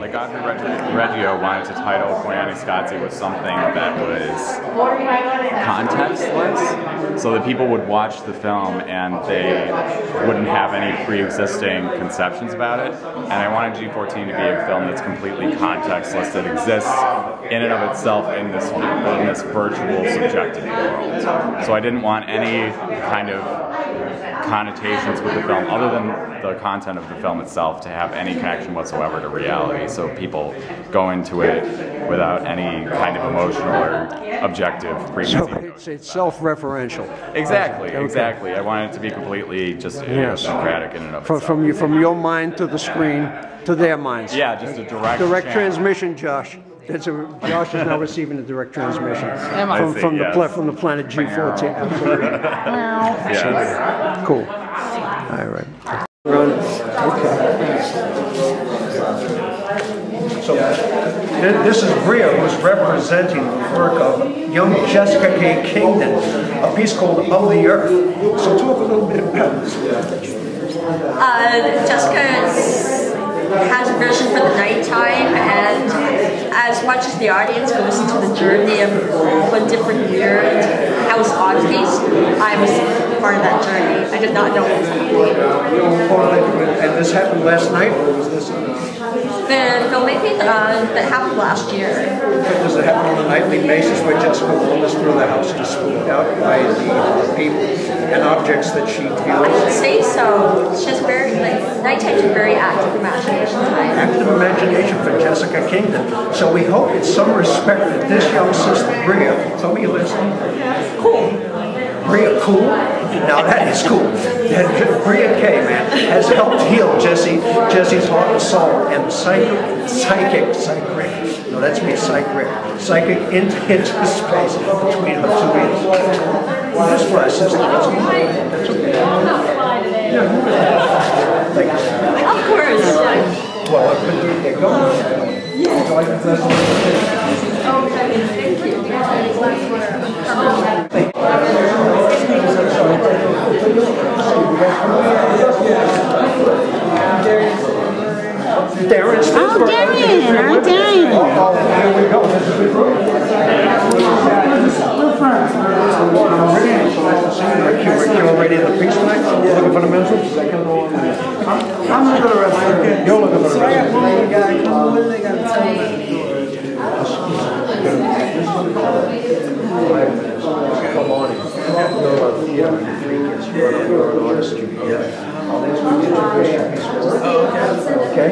like Godfrey Reggio wanted to title Koyani Scazzi with something that was contextless, so that people would watch the film and they wouldn't have any pre-existing conceptions about it. And I wanted G14 to be a film that's completely contextless, that exists in and of itself in this virtual subjectivity world. So I didn't want any kind of connotations with the film, other than the content of the film itself, to have any connection whatsoever to reality, so people go into it without any kind of emotional or objective preconceived. So it's self-referential. Exactly, Okay. Exactly. I want it to be completely just idiosyncratic in and of itself. From your mind to the screen to their minds. Yeah, just a direct transmission, Josh. Josh is now receiving a direct transmission from the planet G14. Absolutely. Yes. Cool. All right. Okay. So this is Bria, who's representing the work of young Jessica K. Kingdon, a piece called Of the Earth. So talk a little bit about this. Jessica has a vision for the nighttime, and as much as the audience goes into the journey of one different weird house oddities, I was part of that journey. I did not know what was happening. And this happened last night, or was this? The filmmaking that happened last year. Does it happen on a nightly basis where Jessica wanders through the house to spooked out by the people and objects that she I feels? would say so. She has very, nighttime's a very active imagination time. Active imagination for Jessica Kingdon. So we hope in some respect that this young sister, Bria, tell me you listen. Cool. Bria, cool? Now that is cool. Bria K, man, has helped heal Jesse's heart and soul, and psychic, no, that's me, psychic interspace between her two ears. Well, that's for our sister. That's okay. Yeah. Of course. Well, they're going. Yes. Thank you. Darren. Oh, Darren. Here we go. You're already in the piece tonight? Looking for the mental? I'm looking for the rest. You're looking for the rest. Come on. Okay.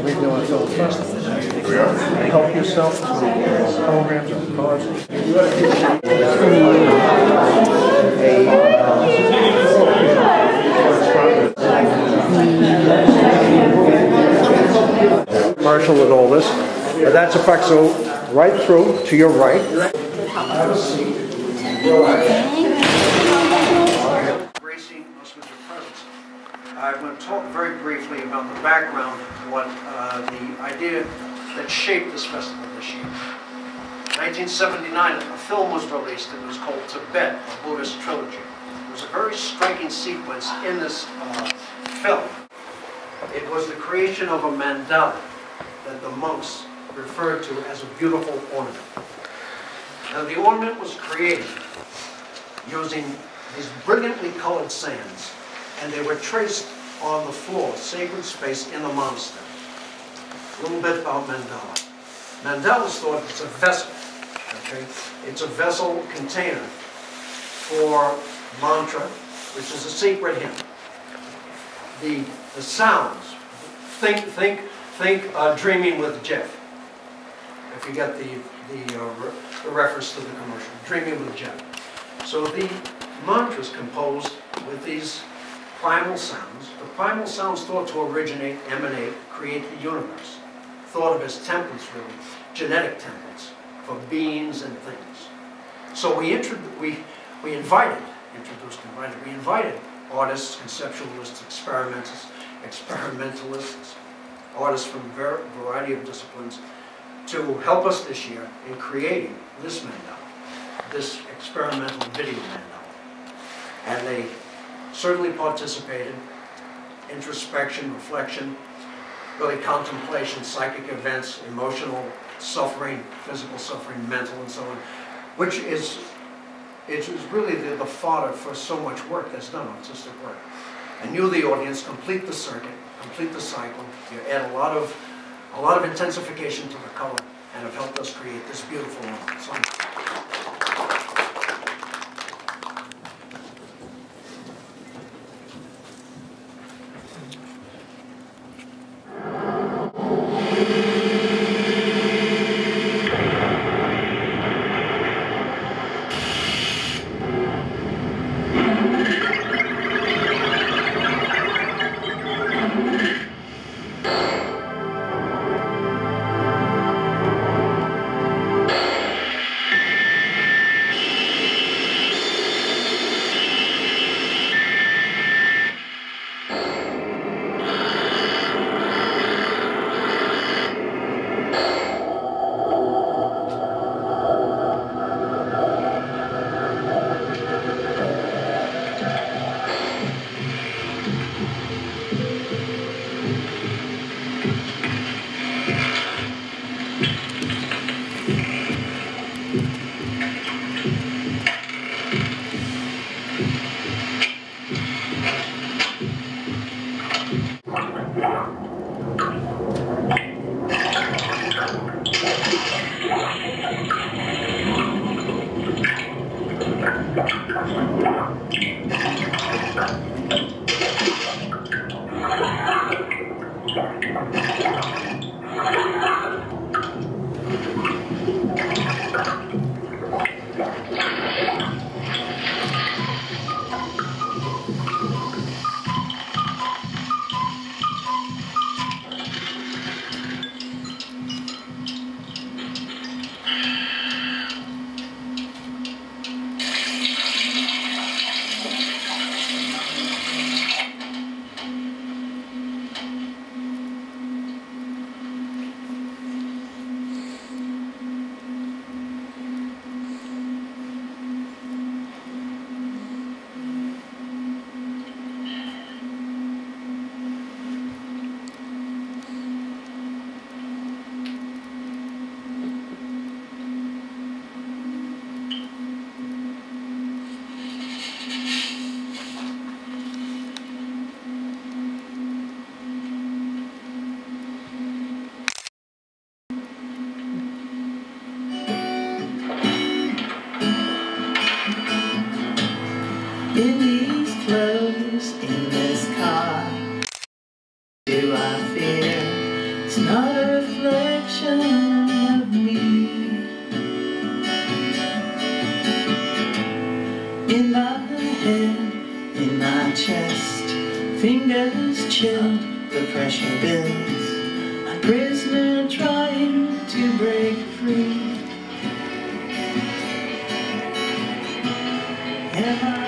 We're doing film festivals. Help yourself to programs and causes. Commercial with all this. That's a fact. So right through to your right. Have a seat. Gracie, most of your presence. I'm going to talk very briefly about the background of what the idea that shaped this festival this year. 1979, a film was released. It was called Tibet, a Buddhist trilogy. There was a very striking sequence in this film. It was the creation of a mandala that the monks referred to as a beautiful ornament. Now, the ornament was created using these brilliantly colored sands, and they were traced on the floor, sacred space in the monastery. A little bit about mandala. Mandala's thought it's a vessel, okay? It's a vessel container for mantra, which is a secret hymn. The sounds, think Dreaming with Jeff, if you get the reference to the commercial, Dreaming with Jeff. So the mantra's composed with these primal sounds. The primal sounds thought to originate, emanate, create the universe. Thought of as templates, really, genetic templates for beings and things. So we invited artists, conceptualists, experimentalists, artists from a variety of disciplines to help us this year in creating this mandala, this experimental video mandala. And they certainly participated. Introspection, reflection, really contemplation, psychic events, emotional suffering, physical suffering, mental and so on, which is really the fodder for so much work that's done, artistic work. And you, the audience, complete the circuit, complete the cycle. You add a lot of intensification to the color and have helped us create this beautiful song. In these clothes, in this car, do I fear? It's not a reflection of me. In my head, in my chest, fingers chilled, the pressure builds. A prisoner trying to break free. Am I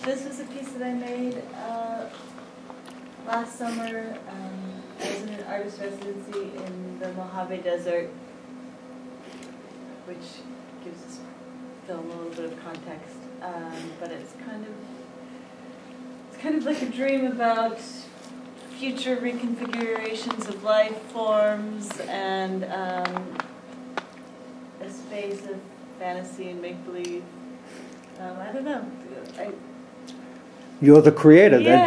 This was a piece that I made last summer. I was in an artist residency in the Mojave Desert, which gives this film a little bit of context. But it's kind of like a dream about future reconfigurations of life forms and a space of fantasy and make-believe. I don't know. You're the creator. Yeah,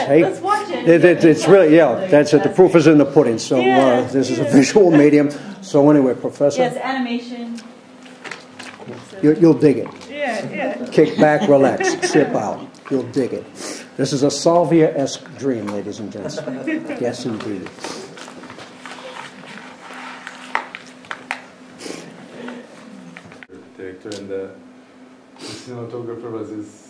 Hey, let's watch it. It's really, yeah, that's it. The proof is in the pudding. So this is a visual medium. So anyway, Professor. Yes, animation. You'll dig it. Yeah. Kick back, relax, sip out. You'll dig it. This is a Salvia-esque dream, ladies and gents. Yes, indeed. Director and the cinematographer was his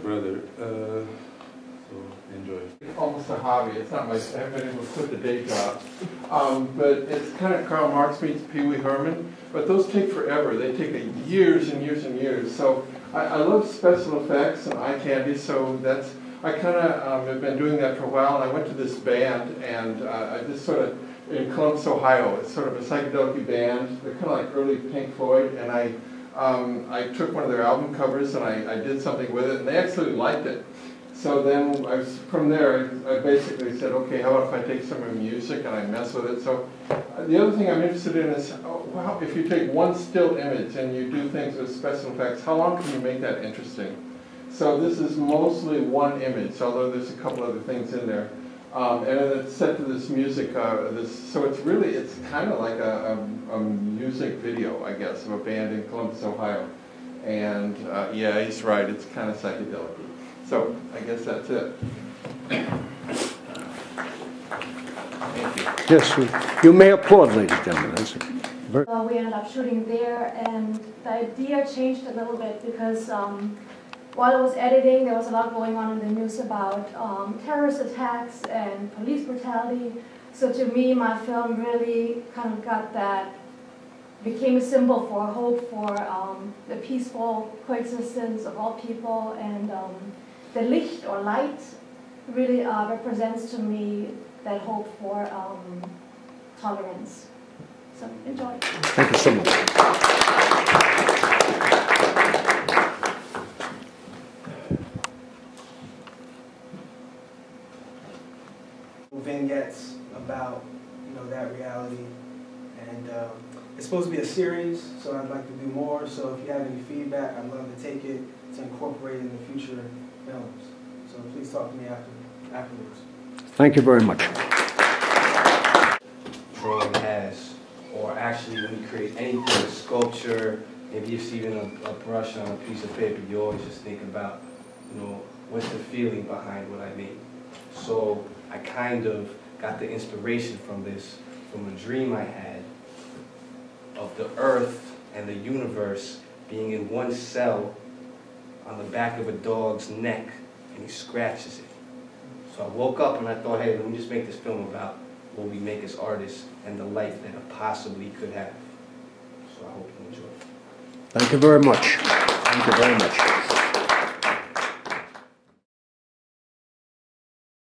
brother. So enjoy. Almost a hobby. It's not like I haven't been able to quit the day job. But it's kind of Karl Marx meets Pee Wee Herman. But those take forever. They take years and years and years. So I love special effects and eye candy. So that's I kind of have been doing that for a while. And I went to this band and I just sort of in Columbus, Ohio. It's sort of a psychedelic band. They're kind of like early Pink Floyd. And I took one of their album covers and I did something with it, and they actually liked it. So then from there, I basically said, okay, how about if I take some of music and I mess with it? So the other thing I'm interested in is, wow, if you take one still image and you do things with special effects, how long can you make that interesting? So this is mostly one image, although there's a couple other things in there. And it's set to this music, so it's kind of like a music video, I guess, of a band in Columbus, Ohio. And yeah, he's right, it's kind of psychedelic. So I guess that's it. Yes, you may applaud, ladies and gentlemen. We ended up shooting there, and the idea changed a little bit because while I was editing, there was a lot going on in the news about terrorist attacks and police brutality. So to me, my film really kind of got that, became a symbol for hope for the peaceful coexistence of all people, and the Licht or light really represents to me that hope for tolerance. So enjoy. Thank you so much. Vignettes about that reality, and it's supposed to be a series, so I'd like to do more. So if you have any feedback, I'd love to take it to incorporate it in the future films. So please talk to me afterwards. Thank you very much. Drawing has, or actually when you create anything, a sculpture, maybe it's even a brush on a piece of paper, you always just think about, what's the feeling behind what I made. So I kind of got the inspiration from this, from a dream I had of the earth and the universe being in one cell on the back of a dog's neck, and he scratches it. So I woke up and I thought, hey, let me just make this film about what we make as artists and the life that it possibly could have. So I hope you enjoy it. Thank you very much. Thank you very much.